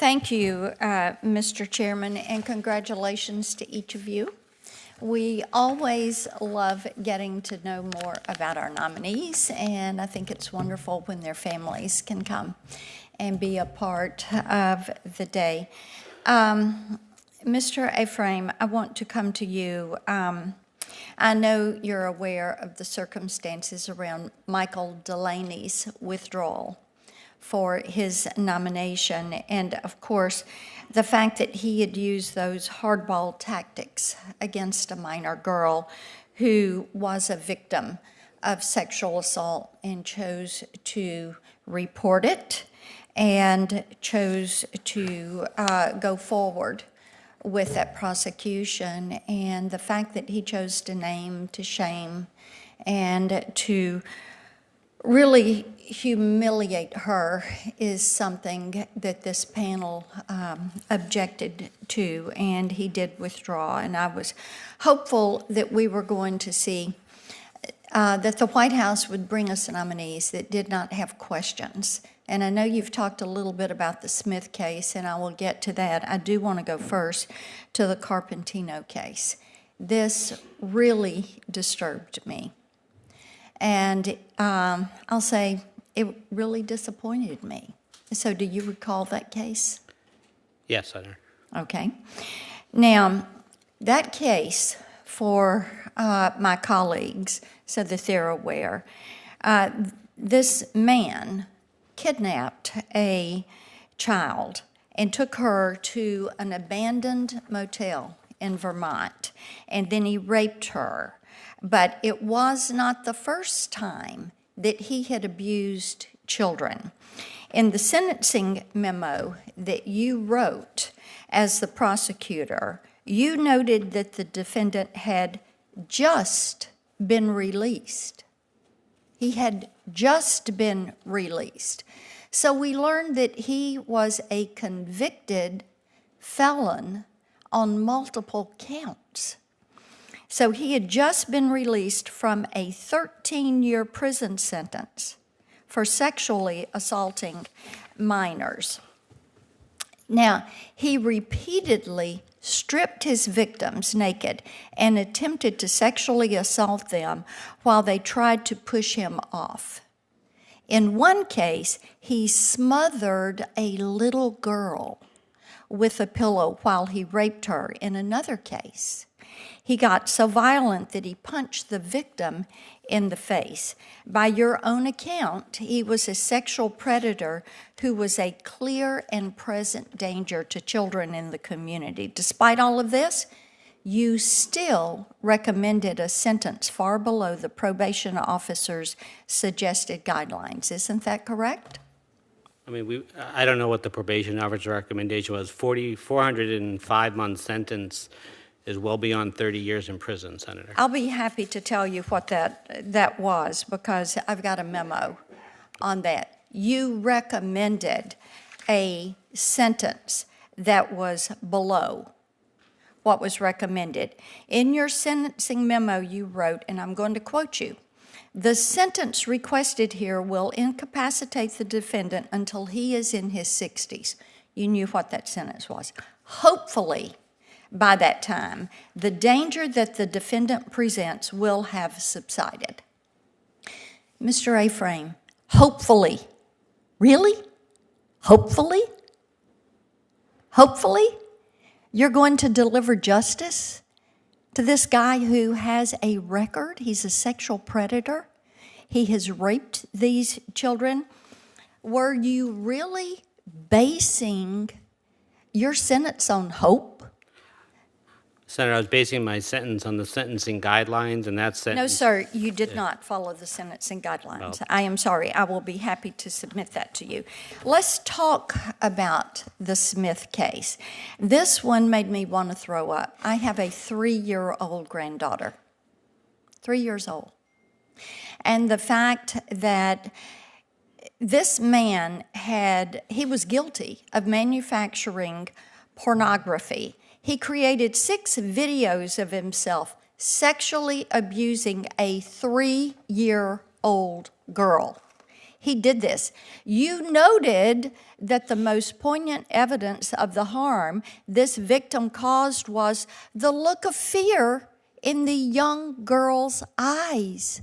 Thank you, Mr. Chairman, and congratulations to each of you. We always love getting to know more about our nominees, and I think it's wonderful when their families can come and be a part of the day. Mr. Ephraim, I want to come to you. I know you're aware of the circumstances around Michael Delaney's withdrawal for his nomination, and of course, the fact that he had used those hardball tactics against a minor girl who was a victim of sexual assault and chose to report it and chose to go forward with that prosecution, and the fact that he chose to name, to shame, and to really humiliate her is something that this panel objected to, and he did withdraw. And I was hopeful that we were going to see that the White House would bring us nominees that did not have questions. And I know you've talked a little bit about the Smith case, and I will get to that. I do want to go first to the Carpentino case. This really disturbed me. And I'll say it really disappointed me. So do you recall that case? Yes, Senator. Okay. Now, that case, for my colleagues, so that they're aware, this man kidnapped a child and took her to an abandoned motel in Vermont, and then he raped her. But it was not the first time that he had abused children. In the sentencing memo that you wrote as the prosecutor, you noted that the defendant had just been released. He had just been released. So we learned that he was a convicted felon on multiple counts. So he had just been released from a 13-year prison sentence for sexually assaulting minors. Now, he repeatedly stripped his victims naked and attempted to sexually assault them while they tried to push him off. In one case, he smothered a little girl with a pillow while he raped her. In another case, he got so violent that he punched the victim in the face. By your own account, he was a sexual predator who was a clear and present danger to children in the community. Despite all of this, you still recommended a sentence far below the probation officer's suggested guidelines. Isn't that correct? I mean, I don't know what the probation officer's recommendation was. 405-month sentence is well beyond 30 years in prison, Senator. I'll be happy to tell you what that was, because I've got a memo on that. You recommended a sentence that was below what was recommended. In your sentencing memo, you wrote, and I'm going to quote you, "The sentence requested here will incapacitate the defendant until he is in his 60s. You knew what that sentence was. Hopefully, by that time, the danger that the defendant presents will have subsided." Mr. Ephraim, hopefully. Really? Hopefully? Hopefully? You're going to deliver justice to this guy who has a record? He's a sexual predator. He has raped these children. Were you really basing your sentence on hope? Senator, I was basing my sentence on the sentencing guidelines, and that sentence... No, sir, you did not follow the sentencing guidelines. Oh. I am sorry. I will be happy to submit that to you. Let's talk about the Smith case. This one made me want to throw up. I have a 3-year-old granddaughter, 3 years old. And the fact that this man he was guilty of manufacturing pornography. He created 6 videos of himself sexually abusing a 3-year-old girl. he did this. You noted that the most poignant evidence of the harm this victim caused was the look of fear in the young girl's eyes.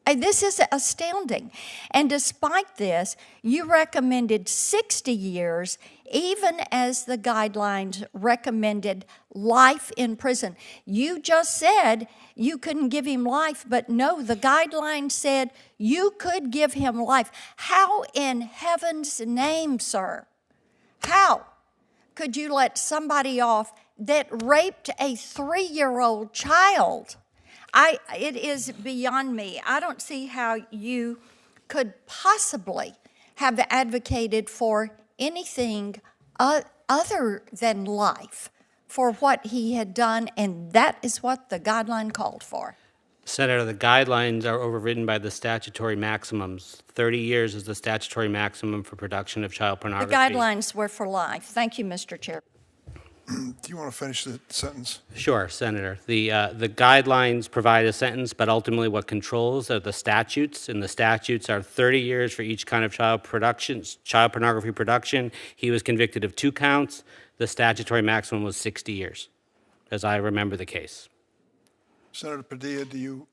This is astounding. And despite this, you recommended 60 years, even as the guidelines recommended life in prison. You just said you couldn't give him life, but no, the guidelines said you could give him life. How in heaven's name, sir? How could you let somebody off that raped a 3-year-old child? It is beyond me. I don't see how you could possibly have advocated for anything other than life for what he had done, and that is what the guideline called for. Senator, the guidelines are overridden by the statutory maximums. 30 years is the statutory maximum for production of child The pornography. guidelines were for life. Thank you, Mr. Chair. Do you want to finish the sentence? Sure, Senator. The guidelines provide a sentence, but ultimately what controls are the statutes, and the statutes are 30 years for each kind of child pornography production. He was convicted of 2 counts. The statutory maximum was 60 years, as I remember the case. Senator Padilla, do you